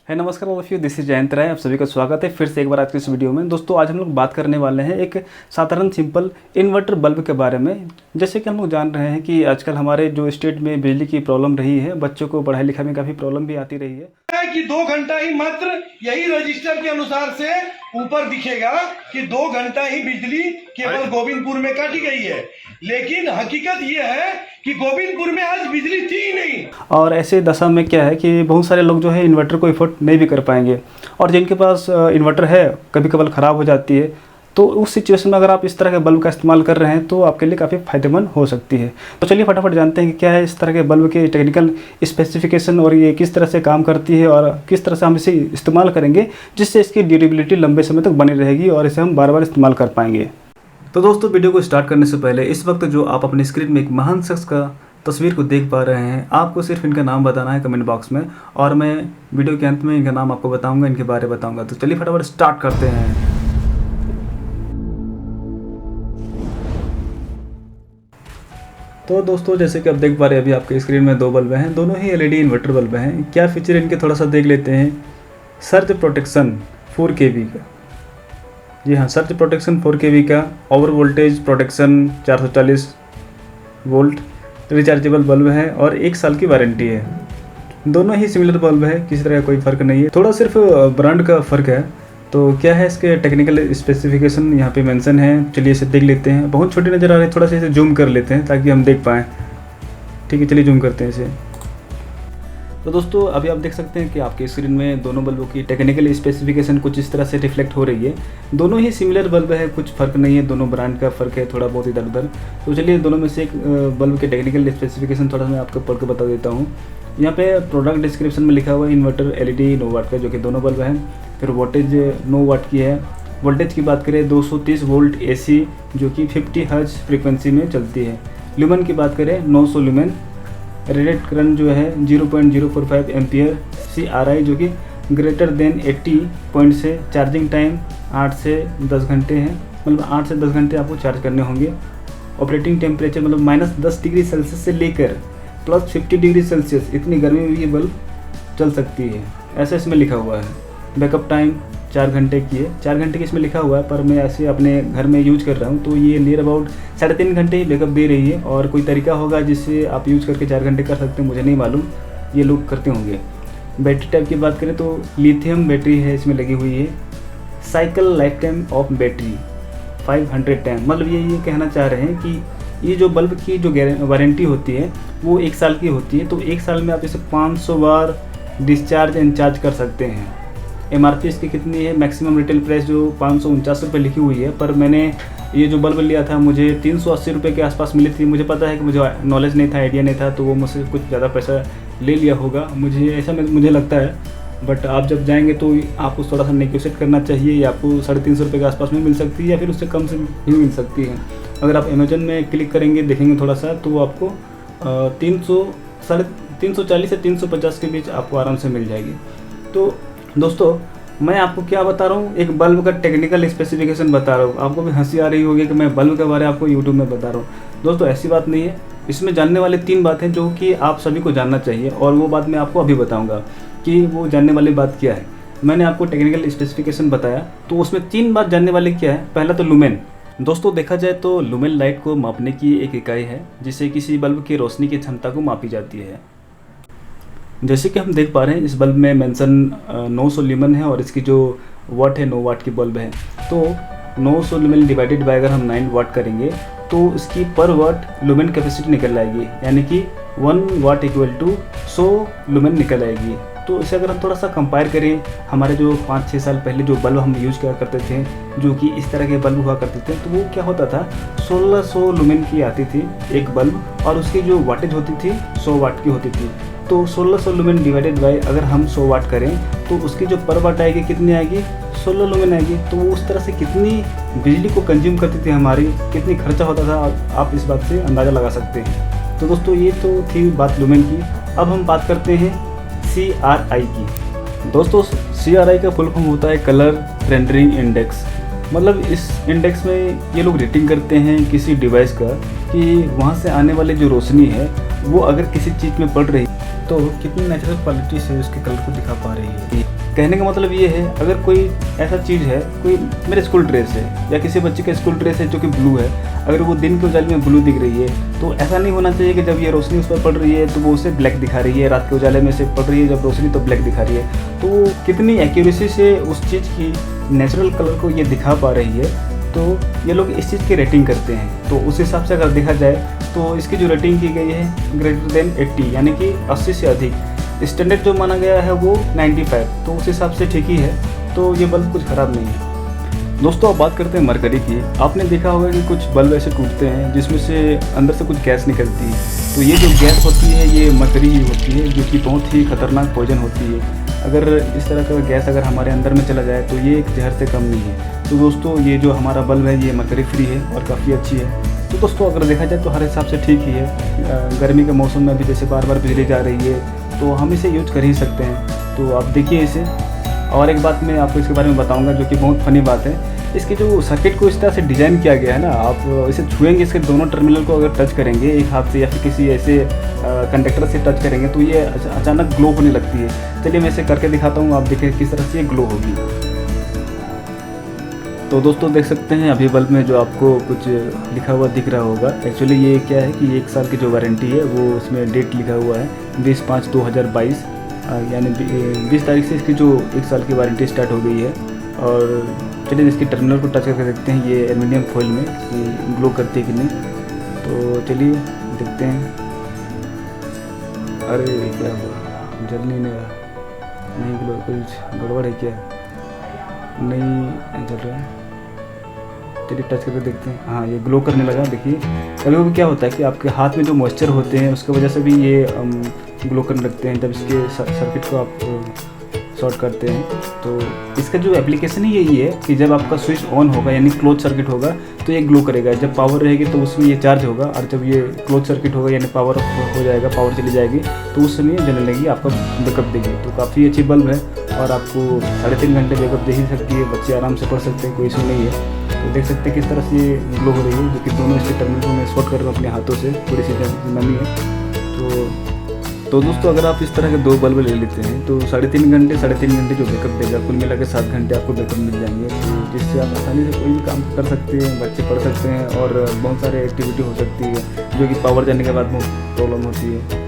है नमस्कार all of you, this is Jayant Rai. आप सभी का स्वागत है फिर से एक बार आज की इस वीडियो में। दोस्तों आज हम लोग बात करने वाले हैं एक साधारण सिंपल इन्वर्टर बल्ब के बारे में। जैसे कि हम लोग जान रहे हैं कि आजकल हमारे जो स्टेट में बिजली की प्रॉब्लम रही है, बच्चों को पढ़ाई लिखाई में काफ़ी प्रॉब्लम भी आती रही है कि 2 घंटा ही मात्र यही रजिस्टर के अनुसार से ऊपर दिखेगा कि 2 घंटा ही बिजली केवल गोविंदपुर में काटी गई है, लेकिन हकीकत ये है कि गोविंदपुर में आज बिजली थी ही नहीं। और ऐसे दशा में क्या है कि बहुत सारे लोग जो है इन्वर्टर को एफोर्ड नहीं भी कर पाएंगे, और जिनके पास इन्वर्टर है कभी कभार ख़राब हो जाती है, तो उस सिचुएशन में अगर आप इस तरह के बल्ब का इस्तेमाल कर रहे हैं तो आपके लिए काफ़ी फायदेमंद हो सकती है। तो चलिए फटाफट जानते हैं कि क्या है इस तरह के बल्ब के टेक्निकल स्पेसिफिकेशन और ये किस तरह से काम करती है और किस तरह से हम इसे इस्तेमाल करेंगे जिससे इसकी ड्यूरेबिलिटी लंबे समय तक बनी रहेगी और इसे हम बार बार इस्तेमाल कर पाएंगे। तो दोस्तों वीडियो को स्टार्ट करने से पहले इस वक्त जो आप अपनी स्क्रीन में एक महान शख्स का तस्वीर को देख पा रहे हैं, आपको सिर्फ इनका नाम बताना है कमेंट बॉक्स में, और मैं वीडियो के अंत में इनका नाम आपको बताऊंगा, इनके बारे में बताऊंगा। तो चलिए फटाफट स्टार्ट करते हैं। तो दोस्तों जैसे कि आप देख पा रहे हैं अभी आपके स्क्रीन में 2 बल्ब हैं, दोनों ही एलईडी इन्वर्टर बल्ब हैं। क्या फीचर इनके थोड़ा सा देख लेते हैं। सर्ज प्रोटेक्शन 4 kV का, जी हाँ सर्ज प्रोटेक्शन 4 kV का, over voltage protection 440 volt, rechargeable bulb है और 1 साल की वारंटी है। दोनों ही सिमिलर बल्ब है, किसी तरह का कोई फ़र्क नहीं है, थोड़ा सिर्फ ब्रांड का फ़र्क है। तो क्या है इसके टेक्निकल स्पेसिफिकेशन यहाँ पे मेंशन है, चलिए इसे देख लेते हैं। बहुत छोटे नज़र आ रहे हैं, थोड़ा सा इसे जूम कर लेते हैं ताकि हम देख पाएँ। ठीक है चलिए जूम करते हैं इसे। तो दोस्तों अभी आप देख सकते हैं कि आपके स्क्रीन में दोनों बल्बों की टेक्निकल स्पेसिफिकेशन कुछ इस तरह से रिफ्लेक्ट हो रही है। दोनों ही सिमिलर बल्ब है, कुछ फ़र्क नहीं है, दोनों ब्रांड का फ़र्क है थोड़ा बहुत इधर उधर। तो चलिए दोनों में से एक बल्ब के टेक्निकल स्पेसिफिकेशन थोड़ा मैं आपको पढ़ के बता देता हूँ। यहाँ पे प्रोडक्ट डिस्क्रिप्शन में लिखा हुआ है इन्वर्टर एलईडी 9 वाट का, जो कि दोनों बल्ब हैं। फिर वोल्टेज 9 वाट की है। वोल्टेज की बात करें 230 वोल्ट AC, जो कि 50 हर्ट्ज फ्रीक्वेंसी में चलती है। ल्यूमेन की बात करें 900 ल्यूमेन। रेटेड करंट जो है 0.045 एम्पियर। CRI जो कि ग्रेटर देन 80 पॉइंट से। चार्जिंग टाइम 8 से 10 घंटे है, मतलब 8 से 10 घंटे आपको चार्ज करने होंगे। ऑपरेटिंग टेम्परेचर मतलब -10 डिग्री सेल्सियस से लेकर +50 डिग्री सेल्सियस, इतनी गर्मी में ये बल्ब चल सकती है, ऐसा इसमें लिखा हुआ है। बैकअप टाइम 4 घंटे की है, 4 घंटे की इसमें लिखा हुआ है, पर मैं ऐसे अपने घर में यूज कर रहा हूँ तो ये नियर अबाउट 3.5 घंटे ही बैकअप दे रही है। और कोई तरीका होगा जिससे आप यूज करके 4 घंटे कर सकते हैं, मुझे नहीं मालूम, ये लोग करते होंगे। बैटरी टाइप की बात करें तो लिथियम बैटरी है इसमें लगी हुई है। Cycle life time of battery 500 time, मतलब ये कहना चाह रहे हैं कि ये जो बल्ब की जो वारंटी होती है वो 1 साल की होती है, तो 1 साल में आप इसे 500 बार डिस्चार्ज एंड चार्ज कर सकते हैं। MRP इसकी कितनी है, मैक्सिमम रिटेल प्राइस जो 549 रुपये लिखी हुई है, पर मैंने ये जो बल्ब लिया था मुझे 380 रुपये के आसपास मिली थी। मुझे पता है कि मुझे नॉलेज नहीं था, आइडिया नहीं था, तो वो मुझसे कुछ ज़्यादा पैसा ले लिया होगा, मुझे लगता है। बट आप जब जाएंगे तो आपको थोड़ा सा नेगोशिएट करना चाहिए, या आपको 350 रुपये के आसपास में मिल सकती है या फिर उससे कम से भी मिल सकती है। अगर आप अमेजन में क्लिक करेंगे देखेंगे थोड़ा सा, तो आपको 340 से 350 के बीच आपको आराम से मिल जाएगी। तो दोस्तों मैं आपको क्या बता रहा हूँ, एक बल्ब का टेक्निकल स्पेसिफिकेशन बता रहा हूँ। आपको भी हंसी आ रही होगी कि मैं बल्ब के बारे में आपको यूट्यूब में बता रहा हूँ। दोस्तों ऐसी बात नहीं है, इसमें जानने वाले 3 बातें जो कि आप सभी को जानना चाहिए, और वो बात मैं आपको अभी बताऊँगा कि वो जानने वाली बात क्या है। मैंने आपको टेक्निकल स्पेसिफिकेशन बताया, तो उसमें 3 बात जानने वाले क्या है। पहला तो लुमेन। दोस्तों देखा जाए तो लुमेन लाइट को मापने की एक इकाई है जिससे किसी बल्ब की रोशनी की क्षमता को मापी जाती है। जैसे कि हम देख पा रहे हैं इस बल्ब में मेंशन 900 ल्यूमेन है, और इसकी जो वाट है 9 वाट की बल्ब है। तो 900 ल्यूमेन डिवाइडेड बाय अगर हम 9 वाट करेंगे तो इसकी पर वाट लुमेन कैपेसिटी निकल आएगी, यानी कि 1 वाट इक्वल टू 100 लुमेन निकल आएगी। तो इसे अगर हम थोड़ा सा कंपेयर करें, हमारे जो 5-6 साल पहले जो बल्ब हम यूज़ किया करते थे, जो कि इस तरह के बल्ब हुआ करते थे, तो वो क्या होता था 1600 लुमेन की आती थी एक बल्ब, और उसकी जो वाटेज होती थी 100 वाट की होती थी। तो 1600 लुमेन डिवाइडेड बाय अगर हम 100 वाट करें तो उसकी जो पर वाट आएगी कितनी आएगी, 16 लुमेन आएगी। तो वो उस तरह से कितनी बिजली को कंज्यूम करती थी हमारी, कितनी खर्चा होता था, आप इस बात से अंदाज़ा लगा सकते हैं। तो दोस्तों ये तो थी बात लुमेन की। अब हम बात करते हैं CRI की। दोस्तों CRI का फुल फॉर्म होता है कलर रेंडरिंग इंडेक्स। मतलब इस इंडेक्स में ये लोग रेटिंग करते हैं किसी डिवाइस का कि वहाँ से आने वाली जो रोशनी है वो अगर किसी चीज़ में पड़ रही तो कितनी नेचुरल क्वालिटी से उसके कलर को दिखा पा रही है। कहने का मतलब ये है, अगर कोई ऐसा चीज़ है, कोई मेरे स्कूल ड्रेस है या किसी बच्चे का स्कूल ड्रेस है जो कि ब्लू है, अगर वो दिन के उजाले में ब्लू दिख रही है तो ऐसा नहीं होना चाहिए कि जब ये रोशनी उस पर पड़ रही है तो वो उसे ब्लैक दिखा रही है, रात के उजाले में से पड़ रही है जब रोशनी तो ब्लैक दिखा रही है। तो कितनी एक्यूरेसी से उस चीज़ की नेचुरल कलर को ये दिखा पा रही है, तो ये लोग इस चीज़ की रेटिंग करते हैं। तो उस हिसाब से अगर देखा जाए तो इसकी जो रेटिंग की गई है ग्रेटर देन 80, यानी कि 80 से अधिक। स्टैंडर्ड जो माना गया है वो 95, तो उस हिसाब से ठीक ही है। तो ये बल्ब कुछ ख़राब नहीं है। दोस्तों अब बात करते हैं मरकरी की। आपने देखा होगा कि कुछ बल्ब ऐसे टूटते हैं जिसमें से अंदर से कुछ गैस निकलती है। तो ये जो गैस होती है ये मरकरी ही होती है, जो कि बहुत ही खतरनाक पॉइजन होती है। अगर इस तरह का गैस अगर हमारे अंदर में चला जाए तो ये एक जहर से कम नहीं है। तो दोस्तों ये जो हमारा बल्ब है ये मरकरी फ्री है और काफ़ी अच्छी है। तो दोस्तों अगर देखा जाए तो हर हिसाब से ठीक ही है। गर्मी के मौसम में भी जैसे बार बार बिजली जा रही है तो हम इसे यूज कर ही सकते हैं। तो आप देखिए इसे। और एक बात मैं आपको इसके बारे में बताऊंगा जो कि बहुत फनी बात है। इसकी जो सर्किट को इस तरह से डिज़ाइन किया गया है ना, आप इसे छुएंगे, इसके दोनों टर्मिनल को अगर टच करेंगे एक हाथ से या फिर किसी ऐसे कंडक्टर से टच करेंगे तो ये अचानक ग्लो होने लगती है। चलिए मैं इसे करके दिखाता हूँ, आप देखिए किस तरह से ये ग्लो होगी। तो दोस्तों देख सकते हैं अभी बल्ब में जो आपको कुछ लिखा हुआ दिख रहा होगा, एक्चुअली ये क्या है कि 1 साल की जो वारंटी है वो उसमें डेट लिखा हुआ है 20/5/2022, यानी 20 तारीख से इसकी जो 1 साल की वारंटी स्टार्ट हो गई है। और चलिए इसकी टर्मिनल को टच करके देखते हैं ये एल्युमिनियम फॉइल में कि ग्लो करती है कि नहीं। तो चलिए देखते हैं। अरे क्या हुआ, जल नहीं रहा, नहीं ग्लो, कुछ गड़बड़ है क्या, नहीं जल रहा है। चलिए टच करके देखते हैं। हाँ ये ग्लो करने लगा। देखिए कभी कभी क्या होता है कि आपके हाथ में जो मॉइस्चर होते हैं उसकी वजह से भी ये ग्लो करने लगते हैं जब इसके सर्किट को आप शॉर्ट करते हैं। तो इसका जो एप्लीकेशन ही यही है कि जब आपका स्विच ऑन होगा यानी क्लोज सर्किट होगा तो ये ग्लो करेगा। जब पावर रहेगी तो उसमें ये चार्ज होगा, और जब ये क्लोज सर्किट होगा यानी पावर हो जाएगा, पावर चली जाएगी तो उस समय जलने लगेगी, आपका बैकअप देगी। तो काफ़ी अच्छी बल्ब है और आपको 3.5 घंटे बैकअप दे ही सकती है। बच्चे आराम से पढ़ सकते हैं, कोई इशू नहीं है। तो देख सकते हैं किस तरह से ये ग्लो हो रही है, जो कि दोनों इसके टर्मिनल को मैं शॉर्ट कर रहा हूँ अपने हाथों से, थोड़ी सी नमी है। तो दोस्तों अगर आप इस तरह के 2 बल्ब ले लेते हैं तो 3.5 घंटे जो बैकअप देगा, कुल मिला के 7 घंटे आपको बैकअप मिल जाएंगे। तो जिससे आप आसानी से कोई भी काम कर सकते हैं, बच्चे पढ़ सकते हैं और बहुत सारे एक्टिविटी हो सकती है जो कि पावर जाने के बाद बहुत प्रॉब्लम होती है।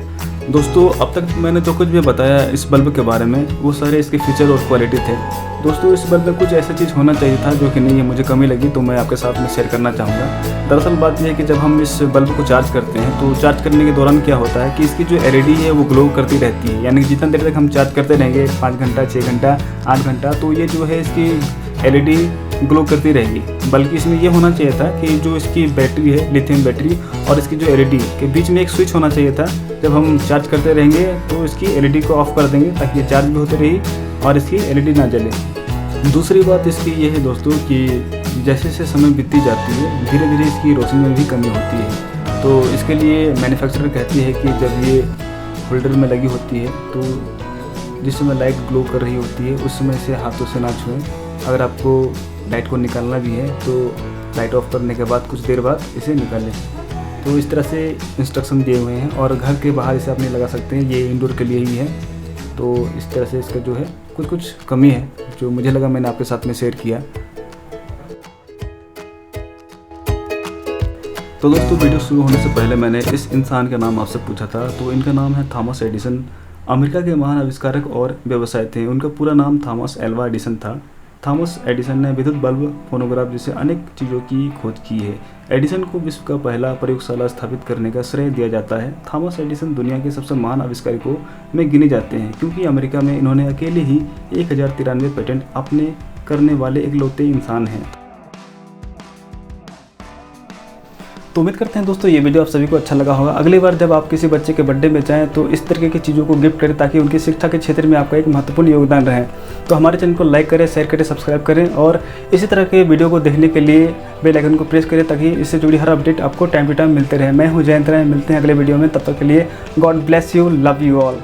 दोस्तों अब तक मैंने जो कुछ भी बताया इस बल्ब के बारे में वो सारे इसके फीचर और क्वालिटी थे। दोस्तों इस बल्ब में कुछ ऐसा चीज़ होना चाहिए था जो कि नहीं है, मुझे कमी लगी, तो मैं आपके साथ में शेयर करना चाहूँगा। दरअसल बात यह है कि जब हम इस बल्ब को चार्ज करते हैं तो चार्ज करने के दौरान क्या होता है कि इसकी जो LED है वो ग्लो करती रहती है। यानी कि जितना देर तक हम चार्ज करते रहेंगे, 5 घंटा, 6 घंटा, 8 घंटा, तो ये जो है इसकी LED ग्लो करती रहेगी। बल्कि इसमें ये होना चाहिए था कि जो इसकी बैटरी है, लिथियम बैटरी, और इसकी जो LED के बीच में एक स्विच होना चाहिए था। जब हम चार्ज करते रहेंगे तो इसकी LED को ऑफ कर देंगे ताकि ये चार्ज भी होती रही और इसकी LED ना जले। दूसरी बात इसकी ये है दोस्तों कि जैसे जैसे समय बीतती जाती है धीरे धीरे इसकी रोशनी में भी कमी होती है। तो इसके लिए मैन्युफैक्चरर कहती है कि जब ये होल्डर में लगी होती है तो जिस समय लाइट ग्लो कर रही होती है उस समय इसे हाथों से ना छुएं। अगर आपको लाइट को निकालना भी है तो लाइट ऑफ करने के बाद कुछ देर बाद इसे निकालें। तो इस तरह से इंस्ट्रक्शन दिए हुए हैं और घर के बाहर इसे आप नहीं लगा सकते हैं, ये इंडोर के लिए ही है। तो इस तरह से इसका जो है कुछ कमी है जो मुझे लगा, मैंने आपके साथ में शेयर किया। तो दोस्तों वीडियो शुरू होने से पहले मैंने इस इंसान का नाम आपसे पूछा था, तो इनका नाम है थॉमस एडिसन। अमेरिका के महान आविष्कारक और व्यवसाय थे। उनका पूरा नाम थॉमस एल्वा एडिसन था। थॉमस एडिसन ने विद्युत बल्ब, फोनोग्राफ जैसे अनेक चीज़ों की खोज की है। एडिसन को विश्व का पहला प्रयोगशाला स्थापित करने का श्रेय दिया जाता है। थॉमस एडिसन दुनिया के सबसे महान आविष्कारकों में गिने जाते हैं क्योंकि अमेरिका में इन्होंने अकेले ही 1093 पेटेंट अपने करने वाले इकलौते इंसान हैं। तो उम्मीद करते हैं दोस्तों ये वीडियो आप सभी को अच्छा लगा होगा। अगली बार जब आप किसी बच्चे के बर्थडे में जाएं तो इस तरीके की चीज़ों को गिफ्ट करें ताकि उनकी शिक्षा के क्षेत्र में आपका एक महत्वपूर्ण योगदान रहे। तो हमारे चैनल को लाइक करें, शेयर करें, सब्सक्राइब करें और इसी तरह के वीडियो को देखने के लिए बेल आइकन को प्रेस करें ताकि इससे जुड़ी हर अपडेट आपको टाइम टू टाइम मिलते रहे। मैं हूँ जयंत राय, मिलते हैं अगले वीडियो में। तब तक के लिए God bless you, love you all.